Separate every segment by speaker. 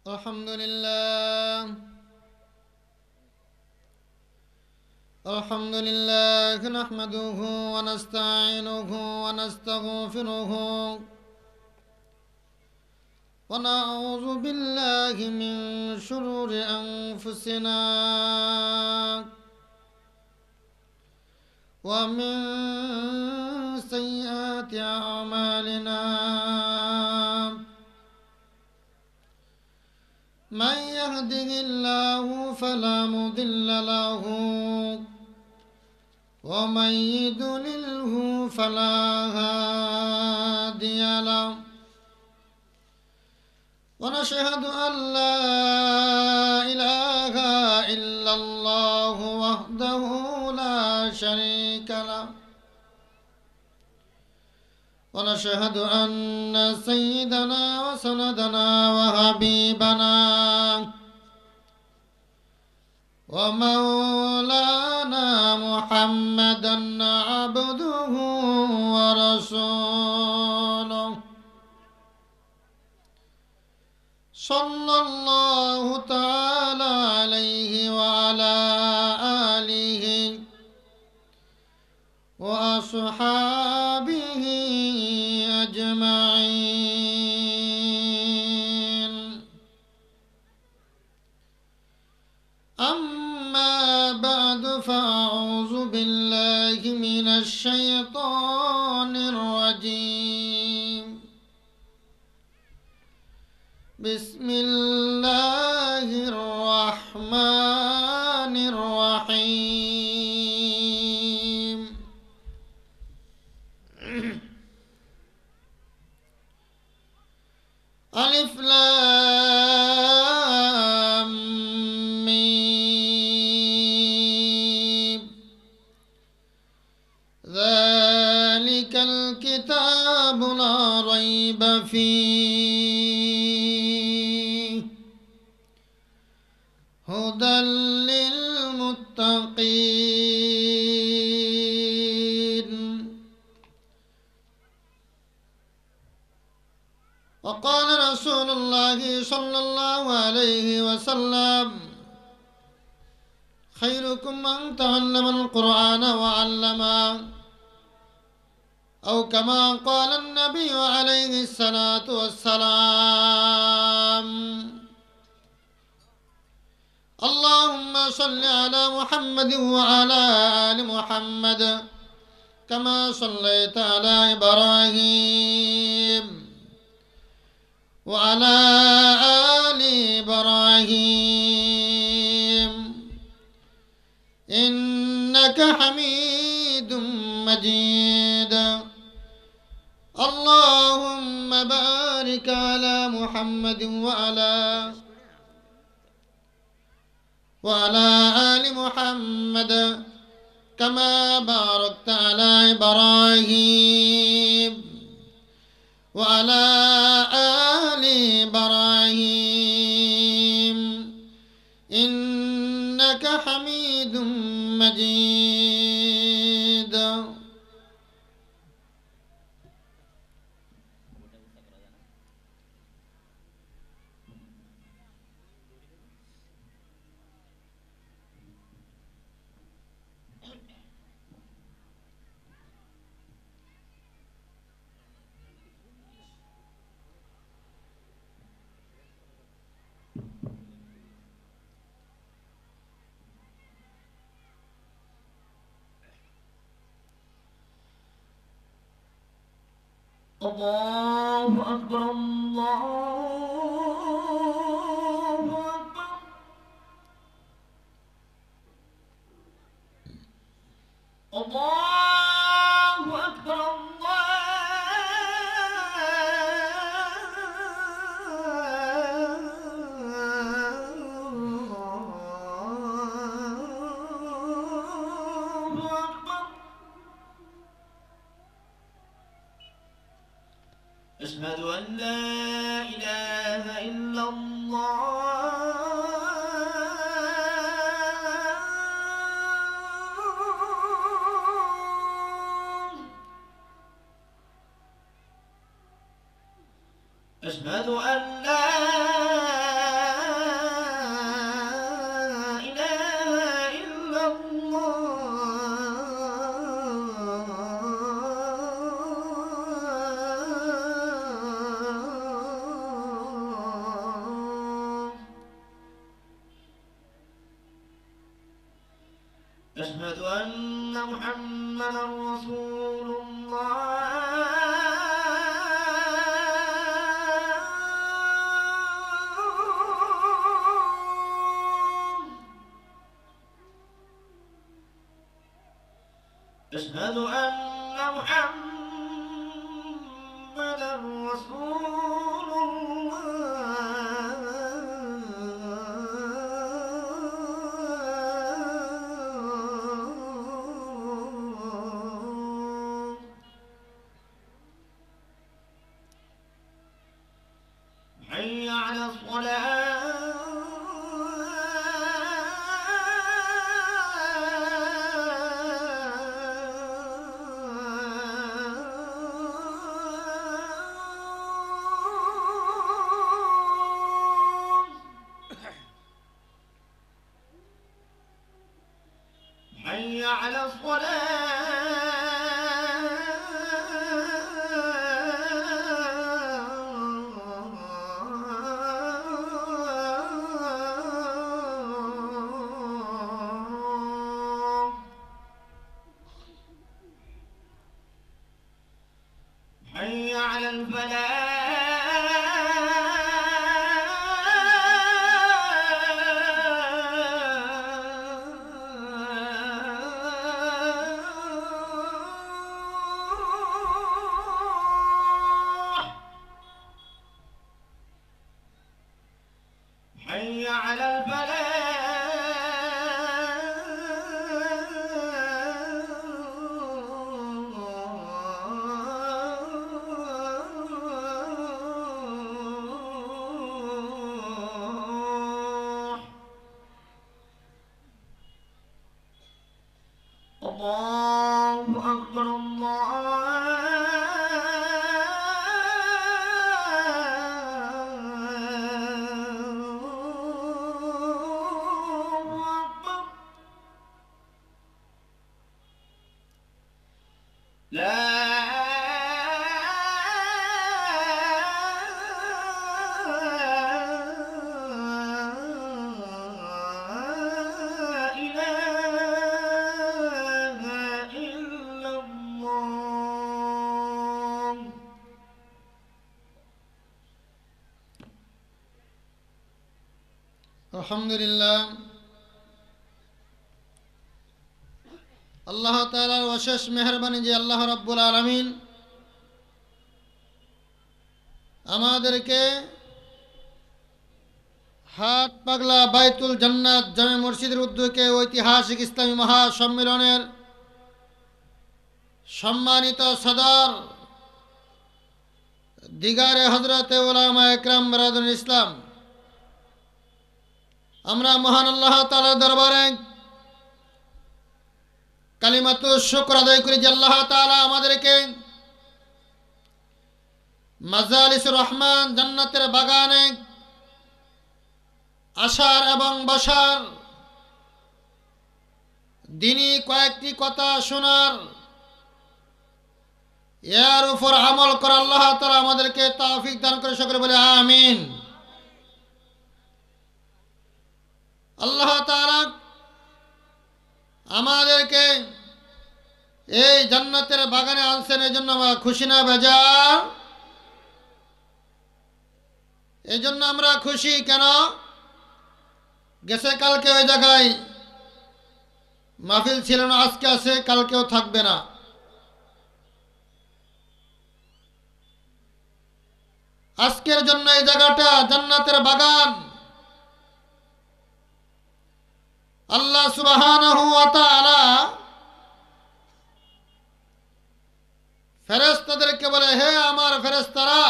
Speaker 1: الحمد لله. الحمد لله نحمده ونستعينه ونستغفره ونعوذ بالله من شرور أنفسنا ومن سيئات أعمالنا. من يهده الله فلا مضل له ومن يضلله فلا هادي له. ونشهد أن لا إله إلا الله وحده لا شريك له. ونشهد أن سيدنا وسندنا وحبيبنا ومولانا محمدا عبده ورسوله صلى الله تعالى عليه وعلى آله وأصحابه أجمعين. أما بعد فأعوذ بالله من الشيطان الرجيم. بسم الله الرحمن الرحيم. ألف لام ميم. ذلك الكتاب لا ريب فيه هدى للمتقين. وقال رسول الله صلى الله عليه وسلم: خيركم من تعلم القرآن وعلمه، أو كما قال النبي عليه الصلاة والسلام. اللهم صل على محمد وعلى آل محمد كما صليت على إبراهيم وعلى آل إبراهيم إنك حميد مجيد. اللهم بارك على محمد وعلى آل محمد كما باركت على إبراهيم وعلى آل إبراهيم إنك حميد مجيد.
Speaker 2: الله أكبر الله أكبر. الله أكبر الله أكبر. أشهد أن لا إله إلا الله. أشهد أن لا محمدا رسول الله أشهد أن محمدا رسول الله حي على الصلاة حي على الصلاة حي على الفلاح حي على الفلاح الله أكبر الله أكبر لا إله إلا الله
Speaker 1: আলহামদুলিল্লাহ আল্লাহ তাআলার অশেষ মেহেরবানি যে আল্লাহ রাব্বুল আলামিন আমাদেরকে হাট পাগলা বাইতুল জান্নাত জামে মসজিদের উদ্যোগে ঐতিহাসিক ইসলামী মহাসম্মেলনের সম্মানিত সদর দিগারে হযরতে উলামা একরাম বরাদরুল ইসলাম আমরা মহান আল্লাহ তাআলার দরবারে কালিমাতু শুকর আদায় করি যে আল্লাহ তাআলা আমাদেরকে মাজালিসুর রহমান জান্নাতের বাগানে আসার এবং বসার দিনী কয়েকটি কথা শোনার এর উপর আমল করা আল্লাহ তাআলা আমাদেরকে তৌফিক দান করে সকলে বলে আমিন। আল্লাহ তাআলা আমাদেরকে এই জান্নাতের বাগানে আনছেন এই জন্য আমরা খুশি না বেজার? এই জন্য আমরা খুশি কেন? গেছে কালকে ওই জায়গায় মাহফিল ছিল না, আজকে আছে, কালকেও থাকবে না। আজকের জন্য এই জায়গাটা জান্নাতের বাগান। আল্লাহ সুবহানাহু ওয়া তাআলা ফেরেশতাদেরকে বলে, হে আমার ফেরেশতারা,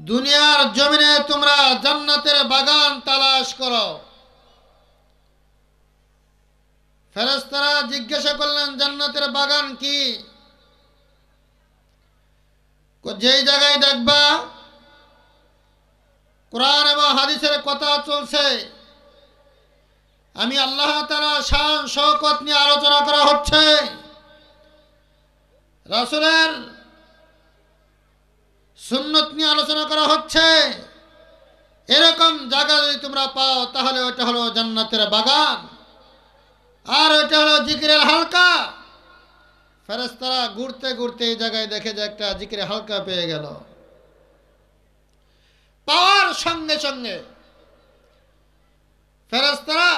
Speaker 1: দুনিয়ার জমিনে তোমরা জান্নাতের বাগান তালাশ করো। ফেরেশতারা জিজ্ঞাসা করলেন, জান্নাতের বাগান কি? যেই জায়গায় দেখবা কোরআন এবং হাদিসের কথা চলছে, আমি আল্লাহ তাআলা শান শওকত নিয়ে আলোচনা করা হচ্ছে, রাসূলের সুন্নত নিয়ে আলোচনা করা হচ্ছে, এরকম জায়গা যদি তোমরা পাও তাহলে ওটা হলো জান্নাতের বাগান। আর ওইটা হলো জিকিরের হালকা। ফেরেশতারা ঘুরতে ঘুরতে এই জায়গায় দেখে যে একটা জিকিরের হালকা পেয়ে গেল। পাওয়ার সঙ্গে সঙ্গে ফেরেশতারা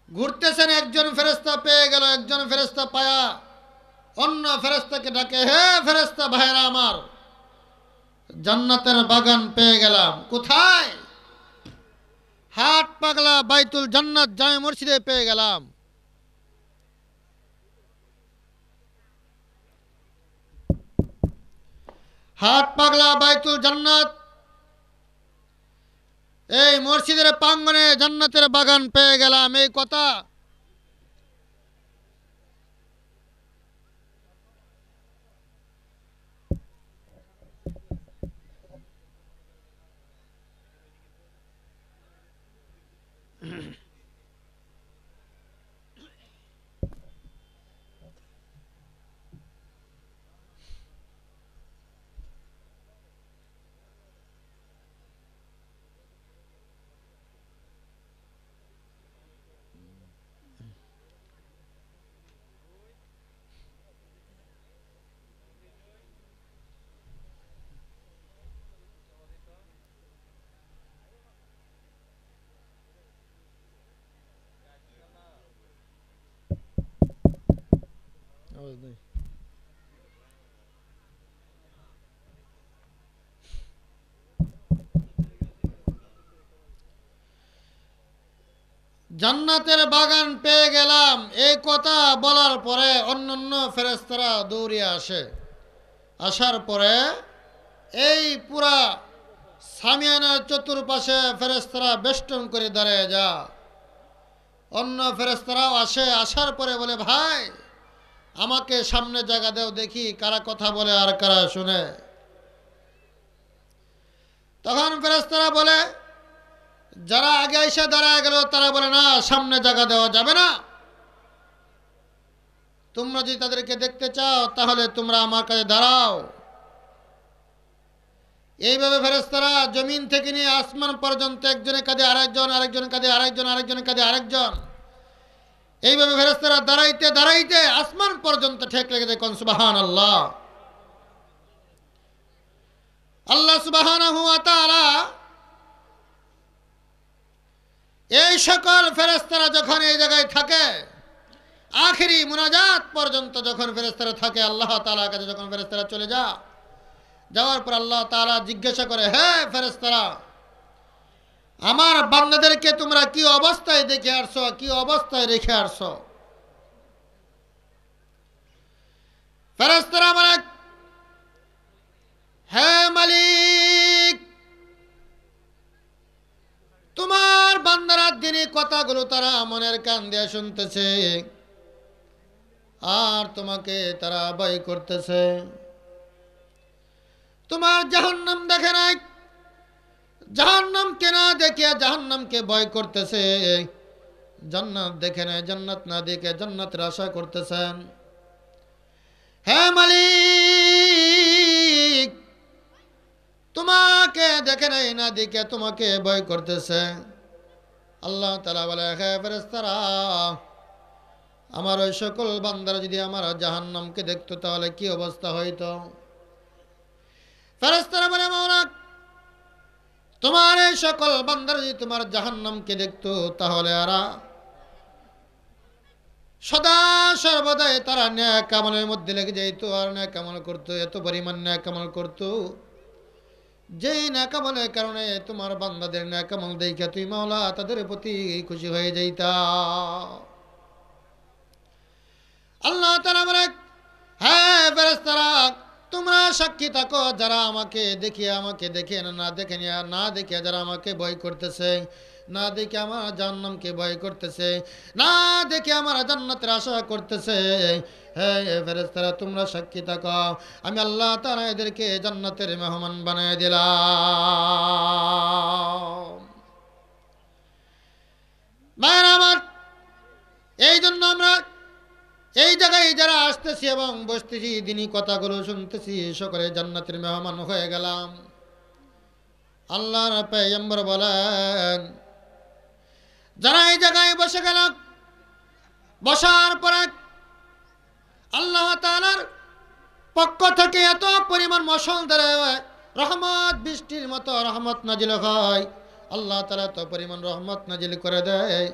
Speaker 1: ঘুরতেছেন, একজন ফেরেশতা পেয়ে গেল। একজন ফেরেশতা পায়া অন্য ফেরেশতাকে ডাকে, হে ফেরেশতা ভাইরা আমার, জান্নাতের বাগান পেয়ে গেলাম। কোথায়? হাট পাগলা বাইতুল জান্নাত জামে মসজিদে পেয়ে গেলাম। হাট পাগলা বাইতুল জান্নাত, এই মসজিদের প্রাঙ্গণে জান্নাতের বাগান পেয়ে গেলাম। এই কথা জান্নাতের বাগান পেয়ে গেলাম। এই কথা বলার পরে অন্যান্য ফেরেশতারা দৌড়িয়ে আসে। আসার পরে এই পুরা সামিয়ানার চতুর্পাশে ফেরেশতারা বেষ্টন করে দাঁড়িয়ে যা। অন্য ফেরেশতারাও আসে। আসার পরে বলে, ভাই আমাকে সামনে জায়গা দাও, দেখি কারা কথা বলে আর কারা শুনে। তখন ফেরেশতারা বলে, যারা আগে এসে দাঁড়ায় গেল তারা বলে, না, সামনে জায়গা দেওয়া যাবে না। তোমরা যদি তাদেরকে দেখতে চাও তাহলে তোমরা আমার কাছে দাঁড়াও। এইভাবে ফেরেশতারা জমিন থেকে নিয়ে আসমান পর্যন্ত একজনের কাঁধে আরেকজন, আরেকজনের কাঁধে আরেকজন, আরেকজনের কাঁধে আরেকজন, এইভাবে ফেরেশতারা দাঁড়াইতে দাঁড়াইতে আসমান পর্যন্ত ঠেক লেগে যায়। কোন সুবহানাল্লাহ। আল্লাহ সুবহানাহু ওয়া তাআলা এই সকল ফেরেশতারা যখন এই জায়গায় থাকে, আখেরি মুনাজাত পর্যন্ত যখন ফেরেশতারা থাকে, আল্লাহ তাআলার কাছে যখন ফেরেশতারা চলে যাওয়ার পর আল্লাহ তাআলা জিজ্ঞাসা করে, হে ফেরেশতারা, আমার বান্দাদেরকে তোমরা কি অবস্থায় দেখে আসছো, কি অবস্থায় রেখে আসছো? ফেরেশতারা বলে, হে মালিক, তোমার বান্দারা দিনই কথাগুলো তারা মনের কান দিয়ে শুনতেছে, আর তোমাকে তারা ভয় করতেছে। তোমার জাহান্নাম দেখে নাই, জাহান্নামকে না দেখে জাহান্নামকে ভয় করতেছে। জান্নাত দেখে নাই, জান্নাত না দেখে জান্নাতের আশা করতেছেন। হে মালিক, তোমাকে দেখে নাই, না দেখে তোমাকে ভয় করতেছে। আল্লাহ তাআলা বলে, হে ফেরেশতারা, আমার ওই সকল বান্দারা যদি আমার জাহান্নামকে দেখতো তাহলে কি অবস্থা হইতো? ফেরেশতারা বলে, মাওলা, তোমার এই সকল বান্দারা যদি তোমার জাহান্নামকে দেখতো তাহলে এরা সদা সর্বদাই তারা নেক আমলের মধ্যে লেগে যেত, আর নেক আমল করতো, এত পরিমাণ নেক আমল করতো, যেই নেক আমলের কারণে তোমার বান্দাদের নেক আমল দেখে তুই মাওলা তাদের প্রতি খুশি হয়ে যাইতা। আল্লাহ তাআলা বলে, হ্যাঁ ফেরেশতারা, তোমরা সাক্ষী থাকো, যারা আমাকে দেখে না দেখে না দেখে যারা আমাকে ভয় করতেছে, না দেখে আমার জান্নাতকে ভয় করতেছে, না দেখে আমার জান্নাতের আশা করতেছে, হ্যাঁ ফেরেশতারা তোমরা সাক্ষী থাকো, আমি আল্লাহ তাআলা এদেরকে জান্নাতের মেহমান বানিয়ে দিলাম। ভাইরা আমার, এই জন্য আমরা এই জায়গায় যারা আসতেছি এবং বসতেছি, দিনই কথাগুলো শুনতেছি, সকলে জান্নাতের মেহমান হয়ে গেলাম। আল্লাহর পয়গম্বর বলেন, যারা এই জায়গায় বসে গেল, বসার পরে আল্লাহ তাআলার পক্ষ থেকে এত পরিমাণ মুষলধারে রহমত বৃষ্টির মতো রহমত নাজিল হয়। আল্লাহ তাআলা এত পরিমাণ রহমত নাজিল করে দেয়,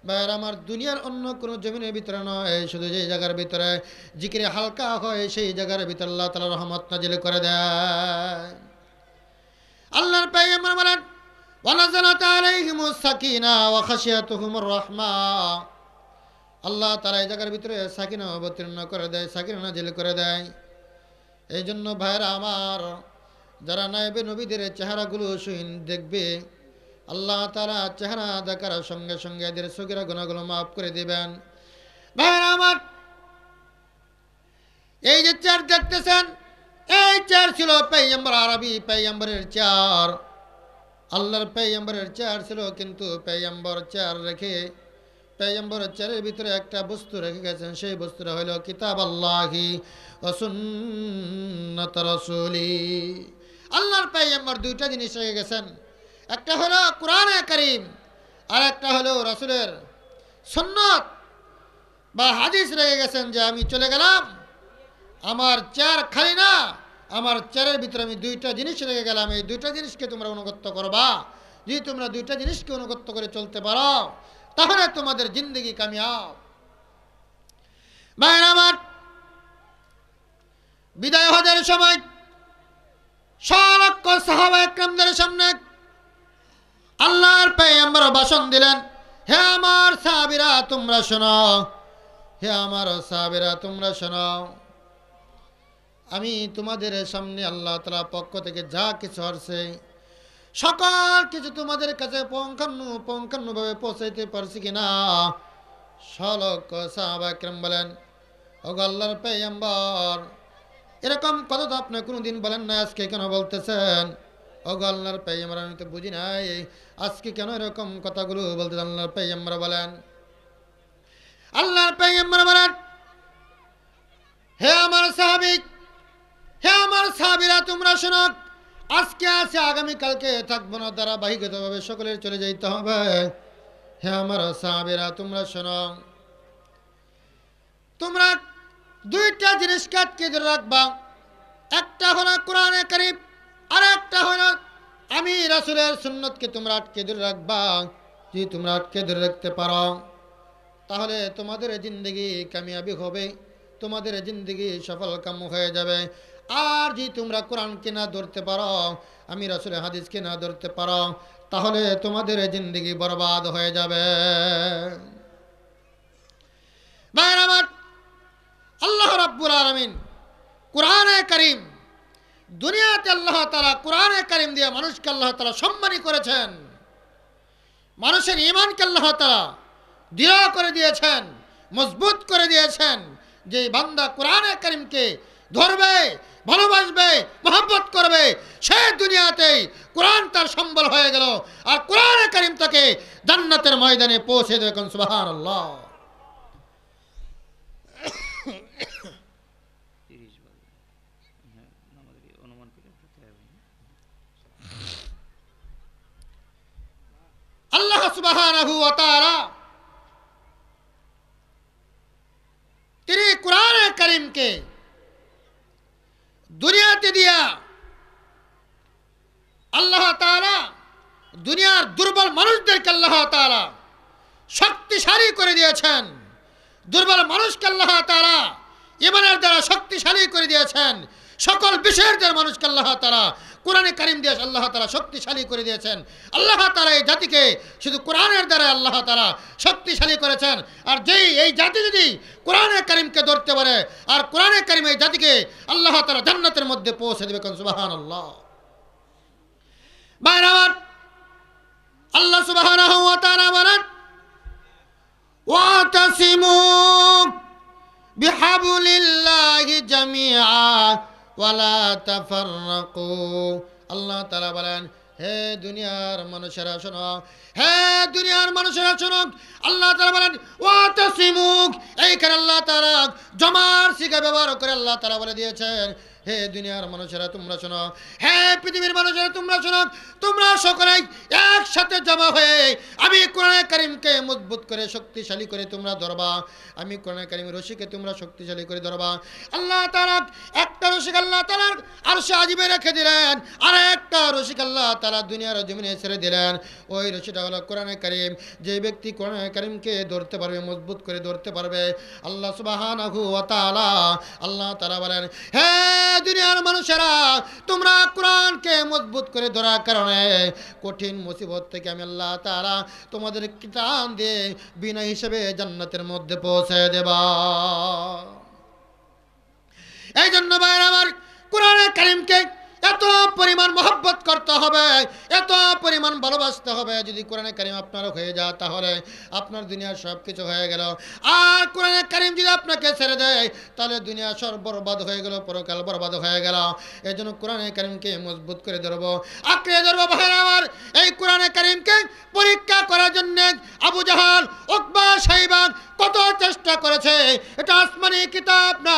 Speaker 1: ভাইয়ের আমার দুনিয়ার অন্য কোনো জমিনের ভিতরে নয়, শুধু যেই জায়গার ভিতরে জিকিরে হালকা হয় সেই জায়গার ভিতরে আল্লাহ তাআলা রহমত নাজিল করে দেয়। আল্লাহর পয়গম্বর বলেন, ওয়ানাযালাত আলাইহিমুস সাকিনা ওয়া খাশিয়াতুহুমুর রাহমা। আল্লাহ তাআলা এই জায়গার ভিতরে সাকিনা অবতীর্ণ করে দেয়, সাকিনা নাজিল করে দেয়। এই জন্য ভাইরা আমার, যারা নায়েবে নবীদের চেহারাগুলো শুইন দেখবে, আল্লাহ তাআলা চেহারা দেখার সঙ্গে সঙ্গে এদের সগীরা গুনাহগুলো মাফ করে দিবেন। ভাইরা আমার, এই যে চেয়ার দেখতেছেন, এই চেয়ার ছিল পয়গম্বর আরবি পয়গম্বরের চেয়ার, আল্লাহর পয়গম্বরের চেয়ার ছিল। কিন্তু পয়গম্বর চেয়ার রেখে পয়গম্বরের চেয়ারের ভিতরে একটা বস্তু রেখে গেছেন, সেই বস্তুটা হলো কিতাব আল্লাহি ওয়া সুন্নাত রাসূলি। আল্লাহর পয়গম্বর দুইটা জিনিস রেখে গেছেন, একটা হলো কোরআনে কারীম, আর একটা হলো রাসূলের সুন্নাত বা হাদিস রেখে গেছেন। যে আমি চলে গেলাম, আমার চেয়ার খালি না, আমার চেয়ারের ভিতরে আমি দুইটা জিনিস রেখে গেলাম, এই দুইটা জিনিসকে তোমরা অনুগত্য করবা। যদি তোমরা দুইটা জিনিসকে অনুগত্য করে চলতে পারো, তাহলে তোমাদের জিন্দেগি কামিয়াব। ভাইরা আমার, বিদায় হজের সময় লক্ষ সাহাবা একরামদের সামনে আল্লাহর পয়গম্বর ভাষণ দিলেন, হে আমার সাহাবীরা তোমরা শোনো, হে আমার সাহাবীরা তোমরা শোনো, আমি তোমাদের সামনে আল্লাহ তাআলার পক্ষ থেকে যা কিছু আসছে সকল কিছু তোমাদের কাছে পুঙ্খানুপুঙ্খভাবে পৌঁছাইতে পারছি কিনা। লক্ষ সাহাবা একরাম বলেন, ওগো আল্লাহর পয়গম্বর, এরকম কথা তো আপনি কোনোদিন বলেন না, আজকে কেন বলতেছেন? ওগো আল্লাহর পয়গম্বর, আমি তো বুঝি নাই আজকে কেন এরকম কথাগুলো বলতে। আল্লাহর পয়গম্বর বলেন, হে আমার সাহাবী, হে আমার সাহাবীরা তোমরা শোনো, আজকে আছে আগামীকালকে থাকবো না, ধারাবাহিকভাবে সকলের চলে যাইতে হবে। হে আমার সাহাবীরা তোমরা শোনো, তোমরা দুইটা জিনিস কাটকে ধরে রাখবা, একটা হলো কোরআনে কারীম, আর একটা হলো আমি রাসূলের সুন্নতকে তোমরা আটকে ধরে রাখবা। যদি তোমরা আটকে ধরে রাখতে পারো, তাহলে তোমাদের জিন্দেগি কামিয়াবি হবে, তোমাদের জিন্দেগি সফল কাম হয়ে যাবে। আর যদি তোমরা কোরআনকে না ধরতে পারো, আমি রাসূলের হাদিসকে না ধরতে পারো, তাহলে তোমাদের জিন্দেগি বরবাদ হয়ে যাবে। ভাইরা আমার, আল্লাহ রাব্বুল আলামিন কোরআনে কারীম, দুনিয়াতে আল্লাহ তাআলা কোরআনে কারীম দিয়ে মানুষকে আল্লাহ তাআলা সম্মানী করেছেন, মানুষের ঈমানকে আল্লাহ তাআলা দৃঢ় করে দিয়েছেন, মজবুত করে দিয়েছেন। যে বান্দা কোরআনে কারীমকে ধরবে, ভালোবাসবে, মহব্বত করবে, সে দুনিয়াতেই কোরআন তার সম্বল হয়ে গেল, আর কোরআনে কারীম তাকে জান্নাতের ময়দানে পৌঁছে দেবে। সুবহানাল্লাহ। আল্লাহ সুবহানাহু ওয়া তাআলা তিনি কোরআনে কারীমকে দুনিয়াতে দিয়া আল্লাহ তাআলা দুনিয়ার দুর্বল মানুষদেরকে আল্লাহ তাআলা শক্তিশালী করে দিয়েছেন, দুর্বল মানুষকে আল্লাহ তাআলা ঈমানের দ্বারা শক্তিশালী করে দিয়েছেন, সকল বিষয়ের দ্বারা মানুষকে আল্লাহ তাআলা কোরআনে কারীম দিয়ে আল্লাহ তাআলা শক্তিশালী করে দিয়েছেন। আল্লাহ তাআলা এই জাতিকে শুধু কোরআনের দ্বারা আল্লাহ তাআলা শক্তিশালী করেছেন। আর যেই এই জাতি যদি কোরআনে কারীমকে ধরতে পারে, আর কোরআনে কারীম এই জাতিকে আল্লাহ তাআলা জান্নাতের মধ্যে পৌঁছে দেবে। সুবহানাল্লাহ। ভাইরা আমার, আল্লাহ সুবহানাহু ওয়া তাআলা বলেন, ওয়াতাসিমু বিহাবলিল্লাহি জামিআ ওয়ালা তাফাররাকু। আল্লাহ তাআলা বলেন, হে দুনিয়ার মানুষেরা শোনো, হে দুনিয়ার মানুষেরা শোনো। আল্লাহ তাআলা বলেন ওয়াতাসিমু, এইখানে আল্লাহ তাআলা জমার সিগা ব্যবহার করে আল্লাহ তাআলা বলে দিয়েছেন, হে দুনিয়ার মানুষেরা তোমরা শোনো, হে পৃথিবীর মানুষেরা তোমরা শোনো, তোমরা সকলেই একসাথে জমা হয়ে আমি কোরআনে কারিমকে মজবুত করে শক্তিশালী করে তোমরা ধরবা। আমি কোরআনে কারিম রশিকে তোমরা শক্তিশালী করে ধরবা। আল্লাহ তাআলা একটা রশিক আল্লাহ তাআলার আরশে আজিমে রেখে দিলেন, আর একটা রশিক আল্লাহ তাআলা দুনিয়ার জমিনে ছেড়ে দিলেন। ওই রশিটা হলো কোরআনে কারিম। যে ব্যক্তি কোরআনে কারিমকে ধরতে পারবে, মজবুত করে ধরতে পারবে, আল্লাহ সুবহানাহু ওয়া তাআলা আল্লাহ তাআলা বলেন, হে দুনিয়ার মানুষেরা তোমরা কোরআনকে মজবুত করে ধরার কারণে কঠিন মুসিবত থেকে আমি আল্লাহ তাআলা তোমাদের কিতাব দিয়ে বিনা হিসেবে জান্নাতের মধ্যে পৌঁছে দেবা। এই জন্য ভাইরা আমার, কোরআনে কারিমকে এত পরিমাণ মহব্বত করতে হবে, এত পরিমাণ ভালোবাসতে হবে। যদি কোরআনে কারিম আপনার হয়ে যায় তাহলে আপনার দুনিয়ার সব কিছু হয়ে গেল। আর কোরআনে কারিম যদি আপনাকে ছেড়ে দেয় তাহলে দুনিয়া সব বরবাদ হয়ে গেল, পরকাল বরবাদ হয়ে গেল। এই জন্য কোরআনে কারিমকে মজবুত করে ধরবো, আঁকড়ে ধরবো। ভাইরা আমার, এই কোরআনে কারিমকে পরীক্ষা করার জন্য আবু জাহাল, উকবা, শাইবা কত চেষ্টা করেছে। এটা আসমানি কিতাব না,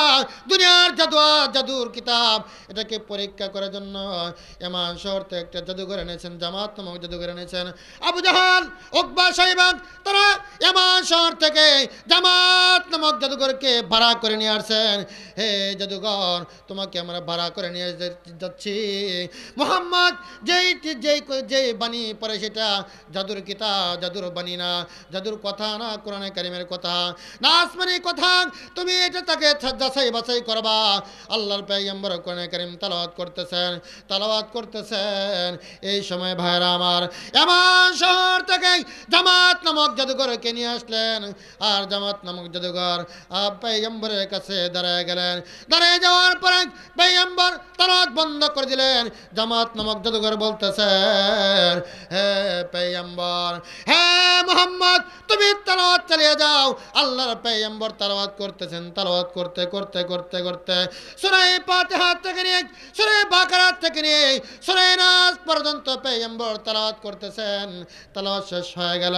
Speaker 1: দুনিয়ার জাদুর কিতাব। এটাকে পরীক্ষা করার জন্য এমান শহর থেকে একটা জাদুঘর এনেছেন, জামাত নামক জাদুঘর এনেছেন। আবু জাহাল, উকবা, শাইবা তারা এমান শহর থেকে জামাত নামক জাদুঘরকে ভাড়া করে নিয়ে আসছেন। হে জাদুঘর, তোমাকে আমরা ভাড়া করে নিয়ে যাচ্ছি। মোহাম্মদ যেই বাণী পড়ে সেটা জাদুর কিতাব, জাদুর বাণী না, জাদুর কথা না, কোরআনে কারিমের কথা না, আসমানি কথা। তুমি এটা তাকে যাচাই বাছাই করবা। আল্লাহর পয়গম্বর কোরআনে কারিম তেলাওয়াত করতেছেন। এই সময় ভাইরা আমার, এমন শহর থেকে জামাত নামক জাদুঘরকে নিয়ে আসলেন। আর জামাত নামক জাদুঘর পয়গম্বরের কাছে দাঁড়ায় গেলেন। দাঁড়িয়ে যাওয়ার পরে পয়গম্বর তেলাওয়াত বন্ধ করে দিলেন। জামাত নামক জাদুঘর বলতেছেন, হে পয়গম্বর, হে মুহাম্মদ, তুমি তেলাওয়াত চালিয়ে যাও। আল্লাহর পয়গম্বর তেলাওয়াত করতেছেন। তেলাওয়াত করতে করতে করতে করতে সূরা ফাতিহা থেকে নিয়ে সূরা বাকারা থেকে নিয়ে সূরা নাস পর্যন্ত পয়গম্বর তেলাওয়াত করতেছেন। তেলাওয়াত শেষ হয়ে গেল।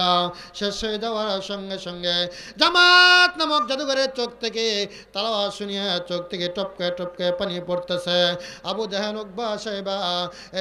Speaker 1: শেষ হয়ে যাওয়ার সঙ্গে সঙ্গে জামাত নামক জাদুঘরের চোখ থেকে তেলাওয়াত শুনিয়ে চোখ থেকে টপকে টপকে পানি পড়তেছে। আবু জাহেল, উকবা, শাইবা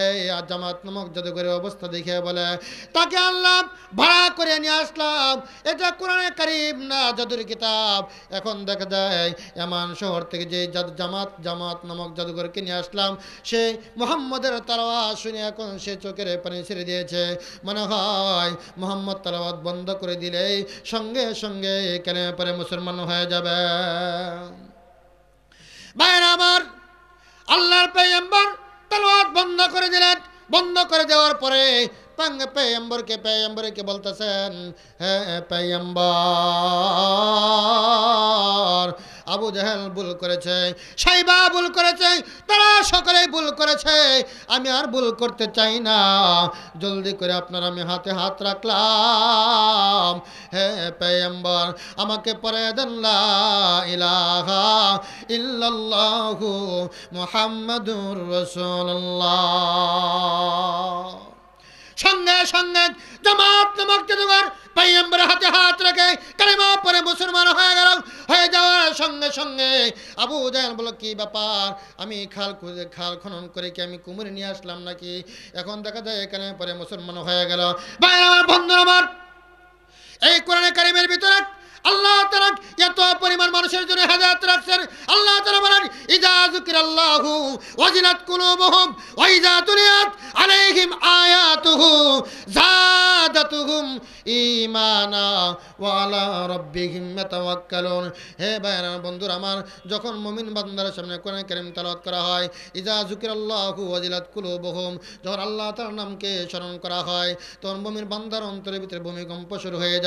Speaker 1: এই জামাত নামক জাদুঘরের অবস্থা দেখে বলে, তাকে আল্লাহ ভাড়া করে নিয়ে আসলাম, এটা কোরআনে কারিম না, জাদুর কিতাব। এখন দেখা যায় এমান শহর থেকে যে জামাত নামক জাদুঘরকে নিয়ে আসলাম, সে মুহাম্মদের তেলাওয়াত শুনে এখন সে চোখের পানি ছেড়ে দিয়েছে। মনে হয় মুহাম্মদ তেলাওয়াত বন্ধ করে দিলেই সঙ্গে সঙ্গে কালেমা পড়ে মুসলমান হয়ে যাবে। ভাইরা আমার, আল্লাহর পয়গম্বর তেলাওয়াত বন্ধ করে দিলেন। বন্ধ করে দেওয়ার পরে পয়গম্বরকে বলতেছেন, হে পয়গম্বর, আবু জাহেল ভুল করেছে, শাইবা ভুল করেছে, তারা সকলেই ভুল করেছে। আমি আর ভুল করতে চাই না। জলদি করে আপনার আমি হাতে হাত রাখলাম। হে পয়গম্বর, আমাকে পড়ে দেন লা ইলাহা ইল্লাল্লাহু মুহাম্মাদুর রাসূলুল্লাহ। সঙ্গে সঙ্গে জামাত নামক জাদুঘর পয়গম্বরের হাতে হাত রেখে কালেমা পড়ে মুসলমান হয়ে গেল। হয়ে যাওয়ার সঙ্গে সঙ্গে আবু জাহেল বলল, কি ব্যাপার, আমি খাল খনন করে কি আমি কুমির নিয়ে আসলাম নাকি? এখন দেখা যায় এখানে পরে মুসলমান হয়ে গেল। ভাই আমার, বন্ধুরা আমার, এই কোরআনে কারিমের ভিতরে আল্লাহ তাআলা এত পরিমাণ মানুষের জন্য হেদায়েত রাখছেন। আল্লাহ তাআলা বলেন, ইযা যুকিরাল্লাহু ওয়াজিলাত কুলুবুহুম ওয়া ইযা তুলিয়াত আলাইহিম আয়াতুহু যাদাতুহুম ঈমানা ওয়া আলা রাব্বিহিম ইয়াতাওয়াক্কালুন। হে ভাইরা, বন্ধুরা আমার, যখন মুমিন বান্দার সামনে কোরআন কারীম তেলাওয়াত করা হয়, ইযা যুকিরাল্লাহু ওয়াজিলাত কুলুবুহুম, যখন আল্লাহ তাআলার নামকে স্মরণ করা হয়, তখন মুমিন বান্দার অন্তরের ভিতরে ভূমিকম্প শুরু হয়ে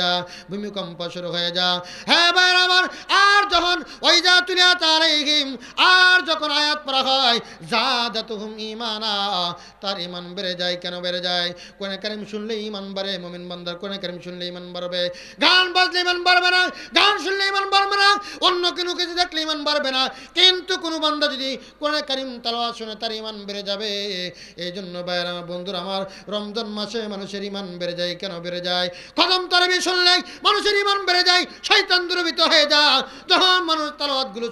Speaker 1: যায়। হ্যাঁ ভাইরা আমার, আর যখন ওয়াইজা তুলিয়াত আলাইহিম, আর যখন আয়াত পড়া হয়, যাদাতুহুম ঈমানা, তার ঈমান বেড়ে যায়। কেন বেড়ে যায়? কোরআন কারীম শুনলে ঈমান বাড়ে। মুমিন বান্দার কোরআন কারীম শুনলে ঈমান বাড়বে। গান গান বাজলে ইমান বাড়বে না, গান শুনলে ইমান বাড়বে না, অন্য কোনো কিছু দেখলে ইমান বাড়বে না। কিন্তু কোনো বান্দা যদি কোরআন কারীম তেলাওয়াত শুনে তার ইমান বেড়ে যাবে। এই জন্য ভাইয়েরা আমার, বন্ধুরা আমার, রমজান মাসে মানুষের ইমান বেড়ে যায়। কেন বেড়ে যায়? খতম তারাবি শুনলে মানুষের ইমান বেড়ে যায়, শয়তান দূরীভূত হয়ে যায়। যখন মানুষ তেলাওয়াতগুলো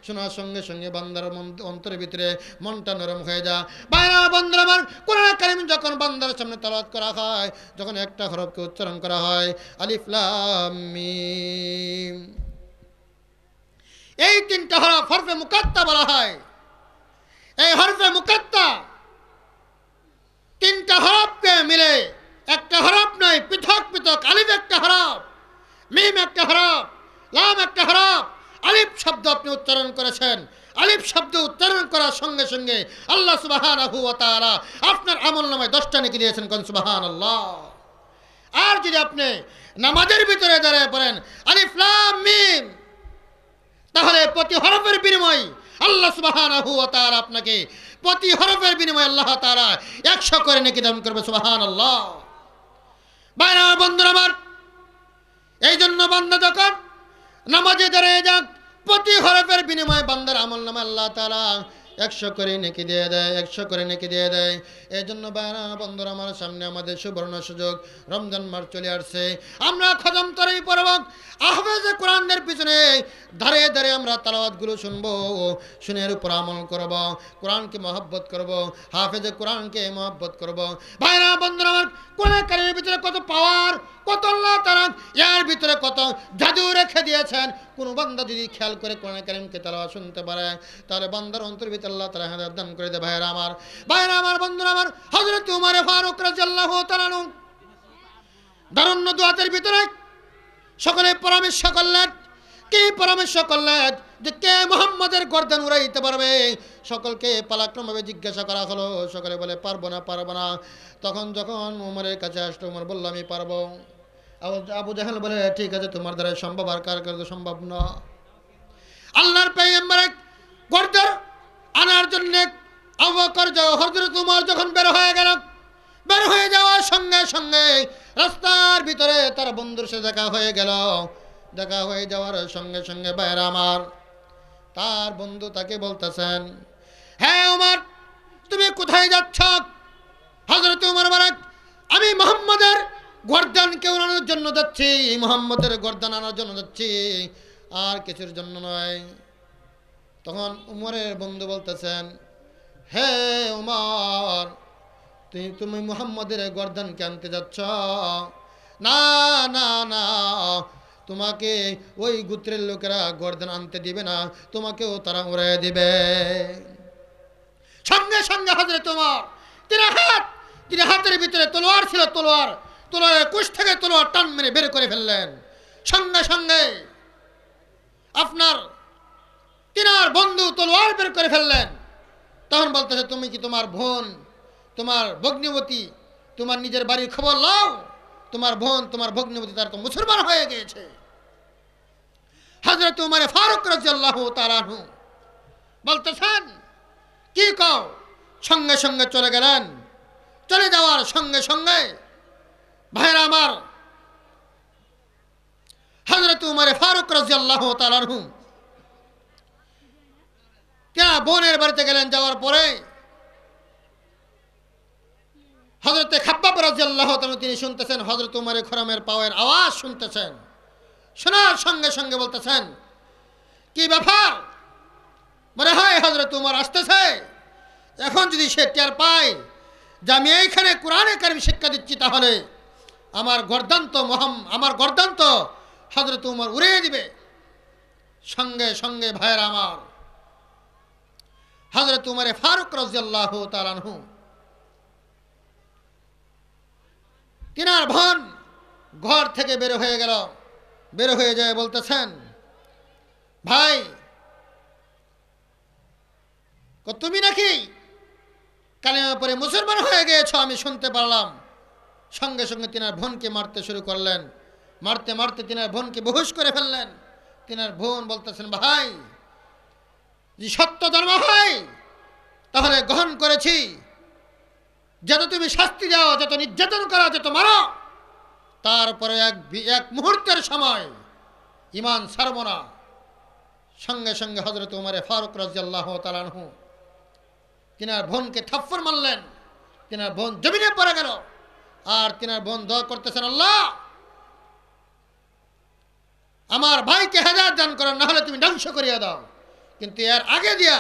Speaker 1: শোনার সঙ্গে সঙ্গে বান্দার অন্তরের ভিতরে মনটা নরম হয়ে যায়। ভাইয়েরা বন্ধুরা আমার, কোরআন কারীম যখন বান্দার সামনে তেলাওয়াত করা হয়, যখন একটা হরফকে উচ্চারণ করা হয়, আলিফ লাম মিম, এই তিনটা হরফ হরফে মুকাত্তা বলা হয়। এই হরফে মুকাত্তা তিনটা হরফকে মিলে একটা হরফ নয়, পৃথক পৃথক। আলিফ একটা হরফ, মিম একটা হরফ, লাম একটা হরফ। আলিফ শব্দ আপনি উচ্চারণ করেছেন, আলিফ শব্দ উচ্চারণ করার সঙ্গে সঙ্গে আল্লাহ সুবহানাহু ওয়া তাআলা আপনার আমলনামায় 10টা নেকি দিয়েছেন। কোন সুবহানাল্লাহ। আর যদি আপনি নামাজের ভিতরে দাঁড়িয়ে পড়েন আলিফ লাম মিম, তাহলে প্রতি হরফের বিনিময় আল্লাহ সুবহানাহু ওয়া তাআলা আপনাকে, প্রতি হরফের বিনিময়ে আল্লাহ তাআলা 100 করে নেকি দান করবে। সুবহানাল্লাহ। ভাইরা বন্ধুরা আমার, এই জন্য বান্দা যখন নামাজে দাঁড়িয়ে যাক, প্রতি হরফের বিনিময়ে বান্দার আমলনামা আল্লাহ তাআলা 100 করে নেকি দিয়ে দেয়, 100 করে নেকি দিয়ে দেয়। এই জন্য ভাইরা বন্ধুরা আমার, সামনে আমাদের সুবর্ণ সুযোগ, রমজান মাস চলে আসছে। আমরা খতম তারাবি পড়ব, আহফাজে কোরআনের পিছনে দাঁড়িয়ে দাঁড়িয়ে আমরা তেলাওয়াতগুলো শুনবো, শুনে এর উপর আমল করব, কোরআনকে মহব্বত করব, হাফেজে কোরআনকে মহব্বত করব। ভাইরা বন্ধুরা আমার, কোরআন কারীমের ভিতরে কত পাওয়ার, কত আল্লাহ তাআলা এর ভিতরে কত জাদু রেখে দিয়েছেন। কোন বান্দা যদি খেয়াল করে কোরআন কারীমকে তেলাওয়াত শুনতে পারে, তাহলে বান্দার অন্তর ভিতরে আল্লাহ তাআলা হেদায়েত দান করে দেয়। ভাইরা আমার, বন্ধুরা আমার, হযরত উমর ফারুক রাদিয়াল্লাহু তাআলা দারুণ দুআতের ভিতরে সকলে পরামর্শ করলেন। কি পরামর্শ করলেন? যে কে মুহাম্মাদের গর্দান উড়াইতে পারবে? সকলকে পালাক্রমভাবে জিজ্ঞাসা করা হলো। সকলে বলে পারবো না। তখন যখন উমরের কাছে আসলো, উমর বলল আমি পারবো। আবু জাহেল বলে ঠিক আছে, তোমার দ্বারা সম্ভব, আর কার কাছে সম্ভব না। আল্লাহর পয়গম্বর গর্দান আনার জন্য আবু বকর হযরত উমর যখন বের হয়ে যাওয়ার সঙ্গে সঙ্গে রাস্তার ভিতরে তার বন্ধুর সাথে দেখা হয়ে গেল। দেখা হয়ে যাওয়ার সঙ্গে সঙ্গে ভাইরা আমার, তার বন্ধু তাকে বলতেছেন, হ্যাঁ উমর, তুমি কোথায় যাচ্ছ? হযরত উমর বলেন, আমি মুহাম্মাদের গর্দানকে উড়ানোর জন্য যাচ্ছি, মুহাম্মাদের গর্দান আনার জন্য যাচ্ছি, আর কিছুর জন্য নয়। তখন উমরের বন্ধু বলতেছেন, হে উমর, তুমি মুহাম্মাদের গর্দানকে আনতে যাচ্ছ? না, তোমাকে ওই গোত্রের লোকেরা গর্দান আনতে দিবে না, তোমাকেও তারা উড়াইয়া দিবে। সঙ্গে সঙ্গে হযরত উমর তিনি হাতের ভিতরে তলোয়ার ছিল, তলোয়ারের কুশ থেকে তলোয়ার টান মেরে বের করে ফেললেন। সঙ্গে সঙ্গে আপনার তিনার বন্ধু তলোয়ার বের করে ফেললেন। তখন বলতেছে, তুমি কি তোমার বোন, তোমার ভগ্নিবতী, তোমার নিজের বাড়ির খবর লাও? তোমার বোন, তোমার ভগ্নিবতী তার তো মুসলমান হয়ে গিয়েছে। হযরত উমর ফারুক রাদিয়াল্লাহু তাআলা আনহু বলতেছেন, কি কও? সঙ্গে সঙ্গে চলে গেলেন। চলে যাওয়ার সঙ্গে সঙ্গে ভাইরা আমার, হযরত উমর ফারুক রাদিয়াল্লাহু তাআলা আনহু কেনা বোনের বাড়িতে গেলেন। যাওয়ার পরে হযরতে খাব্বাব রাদিয়াল্লাহু তাআলা তিনি শুনতেছেন, হযরত উমরের খরমের পাওয়ের আওয়াজ শুনতেছেন। শোনার সঙ্গে সঙ্গে বলতেছেন, কি ব্যাপার? মনে হয় হযরত উমর আসতেছে। এখন যদি সে টের পায় যে আমি এইখানে কোরআনে কারীম শিক্ষা দিচ্ছি, তাহলে আমার গর্দান তো হযরত উমর উড়িয়ে দিবে। সঙ্গে সঙ্গে ভাইয়েরা আমার, হযরত উমর ফারুক রাদিয়াল্লাহু তাআলা আনহু তিনার বোন ঘর থেকে বের হয়ে যায় বলতেছেন, ভাই, তুমি নাকি কালিমা পড়ে মুসলমান হয়ে গিয়েছো, আমি শুনতে পারলাম। সঙ্গে সঙ্গে তিনার বোনকে মারতে শুরু করলেন। মারতে মারতে তিনার বোনকে বেহুশ করে ফেললেন। তিনার বোন বলতেছেন, ভাই, যে সত্য ধর্ম হয় তাহলে গ্রহণ করেছি, যত তুমি শাস্তি দাও, যত নির্যাতন করো, যত মারো, তারপরে এক মুহূর্তের সময় ঈমান ছাড়ব না। সঙ্গে সঙ্গে হযরত উমর ফারুক রাদিয়াল্লাহু তাআলা আনহু তিনার বোনকে থাপ্পড় মারলেন, তিনার বোন জমিনে পড়ে গেল। আর তিনার বোন দোয়া করতেছেন, আল্লাহ আমার ভাইকে হেদায়েত দান করেন, না হলে তুমি ধ্বংস করিয়া দাও। কিন্তু এর আগে দিয়া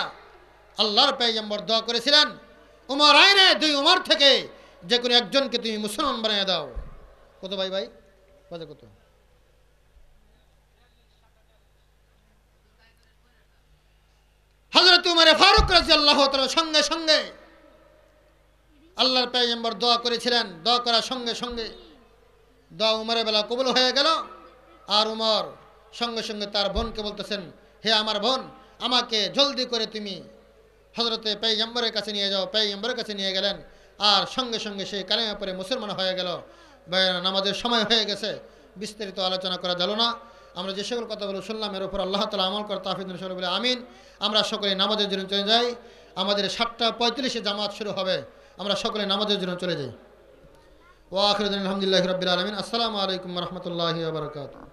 Speaker 1: আল্লাহর পয়গম্বর দোয়া করেছিলেন, উমর আইনে দুই উমর থেকে যে কোনো একজনকে তুমি মুসলমান বানিয়ে দাও। কত ভাই ভাই বাজে কত? হযরত উমর ফারুক রাদিয়াল্লাহু তাআলা সঙ্গে সঙ্গে আল্লাহর পয়গম্বর দোয়া করেছিলেন, দোয়া করার সঙ্গে সঙ্গে দোয়া উমরের বেলা কবুল হয়ে গেল। আর উমর সঙ্গে সঙ্গে তার বোনকে বলতেছেন, হে আমার বোন, আমাকে জলদি করে তুমি হযরতে পয়গম্বরের কাছে নিয়ে যাও। পয়গম্বরের কাছে নিয়ে গেলেন, আর সঙ্গে সঙ্গে সেই কালেমা পড়ে মুসলমান হয়ে গেল। নামাজের সময় হয়ে গেছে, বিস্তারিত আলোচনা করা গেল না। আমরা যে সকল কথাগুলো শুনলাম এর উপর আল্লাহ তাআলা আমল করে তাওফীক দান করুন বলে আমিন। আমরা সকলে নামাজের জন্য চলে যাই। আমাদের 7:35 জামাত শুরু হবে, আমরা সকলে নামাজের জন্য চলে যাই। ওয়া আখিরু দাওয়ানা আলহামদুলিল্লাহি রাব্বিল আলামিন। আসসালামু আলাইকুম ওয়া রাহমাতুল্লাহি ওয়া বারাকাতুহু।